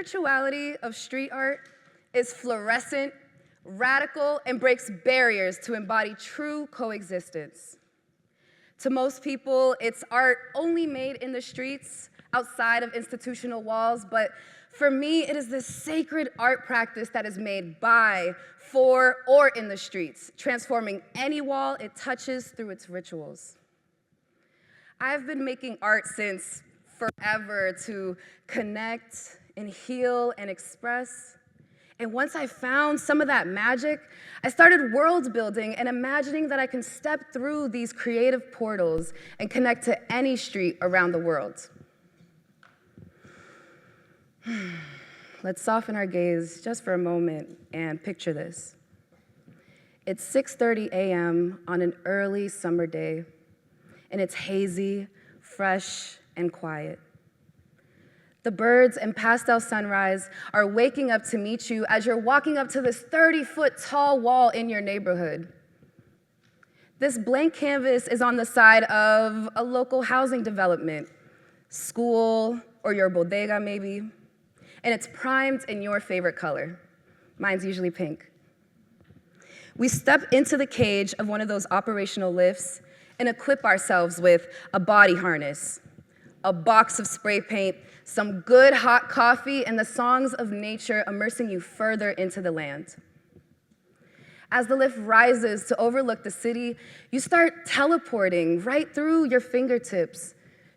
spirituality of street art is fluorescent, radical, and breaks barriers to embody true coexistence. To most people, it's art only made in the streets, outside of institutional walls, but for me, it is this sacred art practice that is made by, for, or in the streets, transforming any wall it touches through its rituals. I've been making art since forever to connect and heal and express. And once I found some of that magic, I started world building and imagining that I can step through these creative portals and connect to any street around the world. Let's soften our gaze just for a moment and picture this. It's 6:30 a.m. on an early summer day, and it's hazy, fresh, and quiet. The birds and pastel sunrise are waking up to meet you as you're walking up to this 30-foot tall wall in your neighborhood. This blank canvas is on the side of a local housing development, school, or your bodega maybe, and it's primed in your favorite color. Mine's usually pink. We step into the cage of one of those operational lifts and equip ourselves with a body harness, a box of spray paint, some good hot coffee, and the songs of nature immersing you further into the land. As the lift rises to overlook the city, you start teleporting right through your fingertips,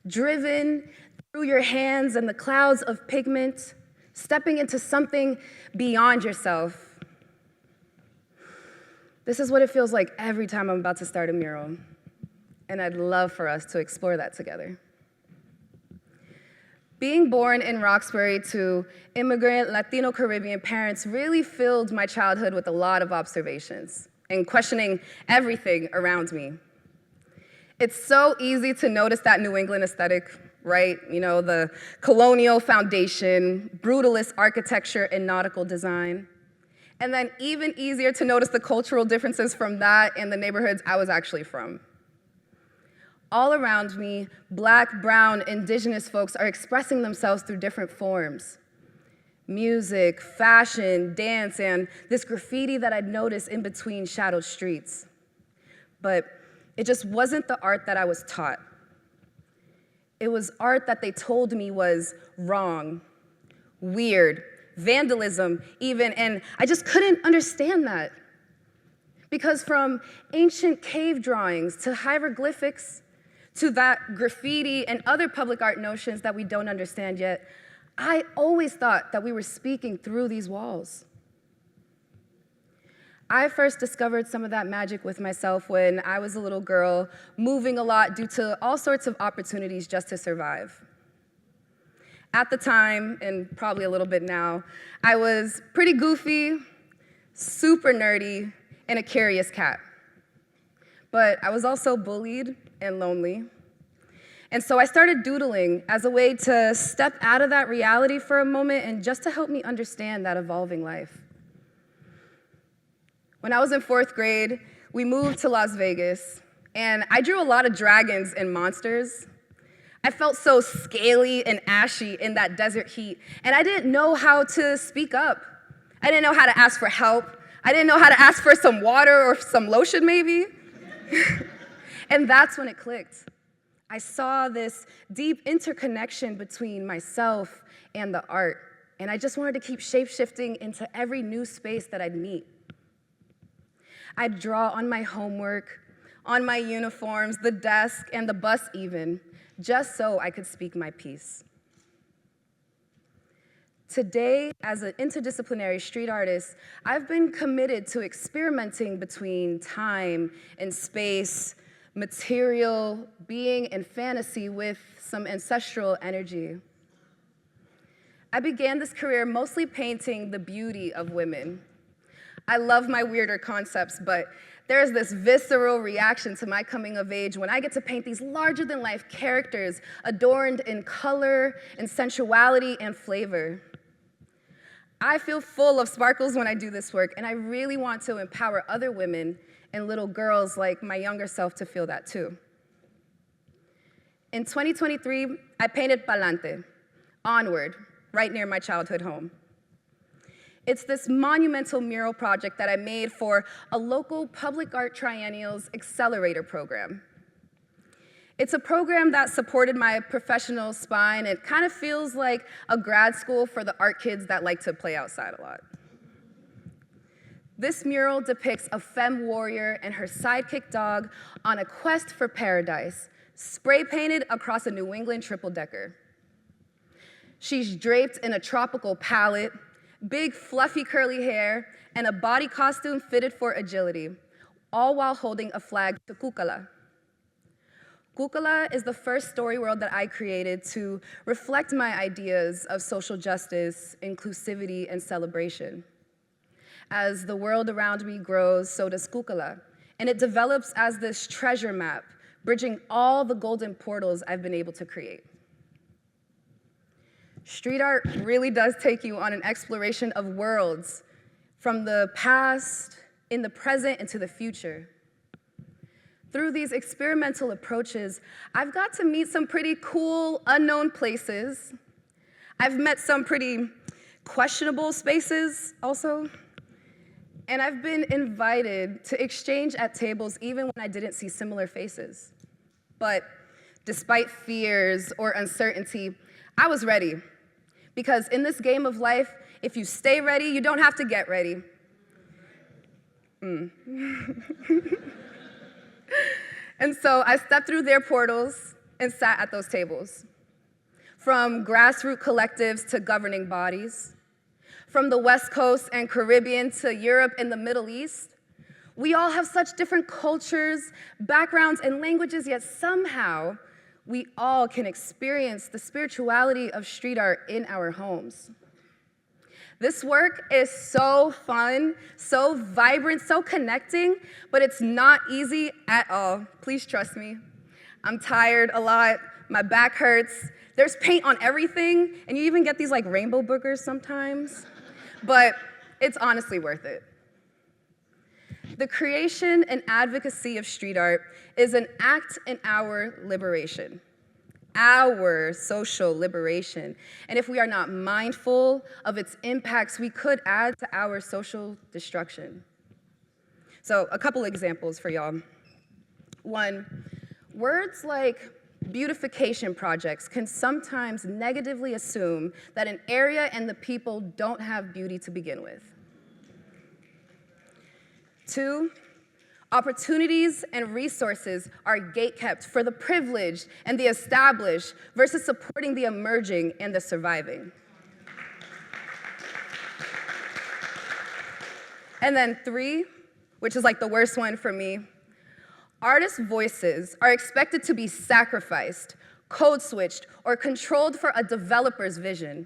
driven through your hands and the clouds of pigment, stepping into something beyond yourself. This is what it feels like every time I'm about to start a mural, and I'd love for us to explore that together. Being born in Roxbury to immigrant Latino Caribbean parents really filled my childhood with a lot of observations and questioning everything around me. It's so easy to notice that New England aesthetic, right? You know, the colonial foundation, brutalist architecture, and nautical design. And then even easier to notice the cultural differences from that in the neighborhoods I was actually from. All around me, Black, brown, indigenous folks are expressing themselves through different forms. Music, fashion, dance, and this graffiti that I'd noticed in between shadowed streets. But it just wasn't the art that I was taught. It was art that they told me was wrong, weird, vandalism even, and I just couldn't understand that. Because from ancient cave drawings to hieroglyphics, to that graffiti and other public art notions that we don't understand yet, I always thought that we were speaking through these walls. I first discovered some of that magic with myself when I was a little girl, moving a lot due to all sorts of opportunities just to survive. At the time, and probably a little bit now, I was pretty goofy, super nerdy, and a curious cat. But I was also bullied and lonely. And so I started doodling as a way to step out of that reality for a moment and just to help me understand that evolving life. When I was in 4th grade, we moved to Las Vegas, and I drew a lot of dragons and monsters. I felt so scaly and ashy in that desert heat, and I didn't know how to speak up. I didn't know how to ask for help. I didn't know how to ask for some water or some lotion, maybe. And that's when it clicked. I saw this deep interconnection between myself and the art, and I just wanted to keep shape-shifting into every new space that I'd meet. I'd draw on my homework, on my uniforms, the desk, and the bus even, just so I could speak my piece. Today, as an interdisciplinary street artist, I've been committed to experimenting between time and space, material, being, and fantasy with some ancestral energy. I began this career mostly painting the beauty of women. I love my weirder concepts, but there's this visceral reaction to my coming of age when I get to paint these larger-than-life characters adorned in color and sensuality and flavor. I feel full of sparkles when I do this work, and I really want to empower other women and little girls like my younger self to feel that too. In 2023, I painted Pa'lante, onward, right near my childhood home. It's this monumental mural project that I made for a local public art triennials accelerator program. It's a program that supported my professional spine. It kind of feels like a grad school for the art kids that like to play outside a lot. This mural depicts a femme warrior and her sidekick dog on a quest for paradise, spray painted across a New England triple-decker. She's draped in a tropical palette, big fluffy curly hair, and a body costume fitted for agility, all while holding a flag to Kukala. Kukala is the first story world that I created to reflect my ideas of social justice, inclusivity, and celebration. As the world around me grows, so does Kukala, and it develops as this treasure map, bridging all the golden portals I've been able to create. Street art really does take you on an exploration of worlds, from the past, in the present, into the future. Through these experimental approaches, I've got to meet some pretty cool, unknown places. I've met some pretty questionable spaces also. And I've been invited to exchange at tables even when I didn't see similar faces. But despite fears or uncertainty, I was ready. Because in this game of life, if you stay ready, you don't have to get ready. And so I stepped through their portals and sat at those tables. From grassroots collectives to governing bodies, from the West Coast and Caribbean to Europe and the Middle East, we all have such different cultures, backgrounds, and languages, yet somehow we all can experience the spirituality of street art in our homes. This work is so fun, so vibrant, so connecting, but it's not easy at all. Please trust me. I'm tired a lot, my back hurts, there's paint on everything, and you even get these like rainbow boogers sometimes, but it's honestly worth it. The creation and advocacy of street art is an act in our liberation. Our social liberation. And if we are not mindful of its impacts, we could add to our social destruction. So a couple examples for y'all. One, words like beautification projects can sometimes negatively assume that an area and the people don't have beauty to begin with. Two, opportunities and resources are gatekept for the privileged and the established versus supporting the emerging and the surviving. And then three, which is like the worst one for me, artists' voices are expected to be sacrificed, code switched, or controlled for a developer's vision.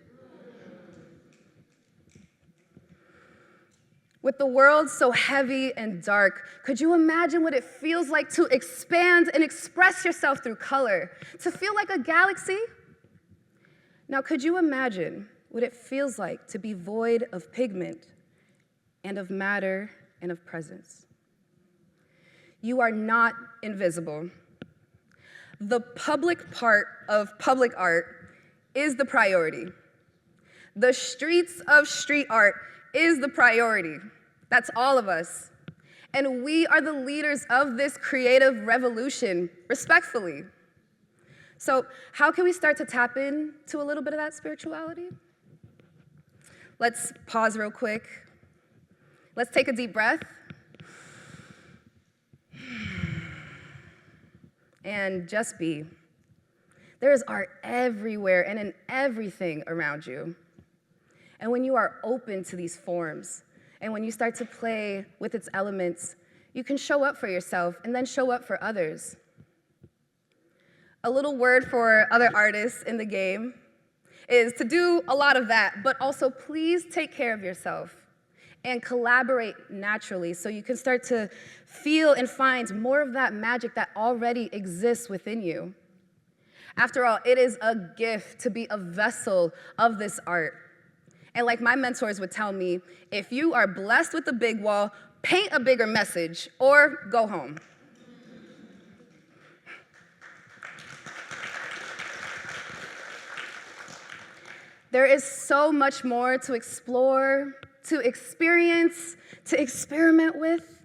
With the world so heavy and dark, could you imagine what it feels like to expand and express yourself through color, to feel like a galaxy? Now, could you imagine what it feels like to be void of pigment and of matter and of presence? You are not invisible. The public part of public art is the priority. The streets of street art is the priority. That's all of us. And we are the leaders of this creative revolution, respectfully. So how can we start to tap into a little bit of that spirituality? Let's pause real quick. Let's take a deep breath. And just be. There is art everywhere and in everything around you. And when you are open to these forms, and when you start to play with its elements, you can show up for yourself and then show up for others. A little word for other artists in the game is to do a lot of that, but also please take care of yourself and collaborate naturally so you can start to feel and find more of that magic that already exists within you. After all, it is a gift to be a vessel of this art. And like my mentors would tell me, if you are blessed with a big wall, paint a bigger message or go home. There is so much more to explore, to experience, to experiment with.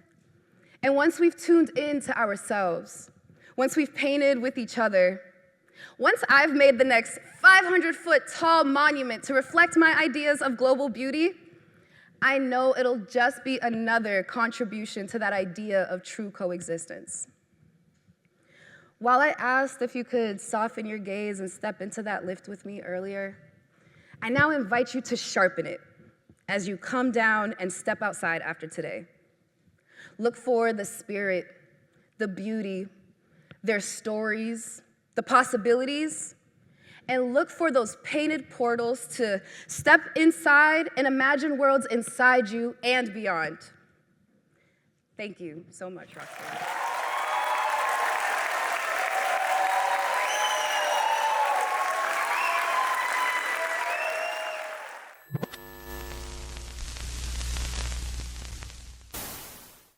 And once we've tuned into ourselves, once we've painted with each other, once I've made the next 500-foot tall monument to reflect my ideas of global beauty, I know it'll just be another contribution to that idea of true coexistence. While I asked if you could soften your gaze and step into that lift with me earlier, I now invite you to sharpen it as you come down and step outside after today. Look for the spirit, the beauty, their stories, the possibilities, and look for those painted portals to step inside and imagine worlds inside you and beyond. Thank you so much, Roxbury.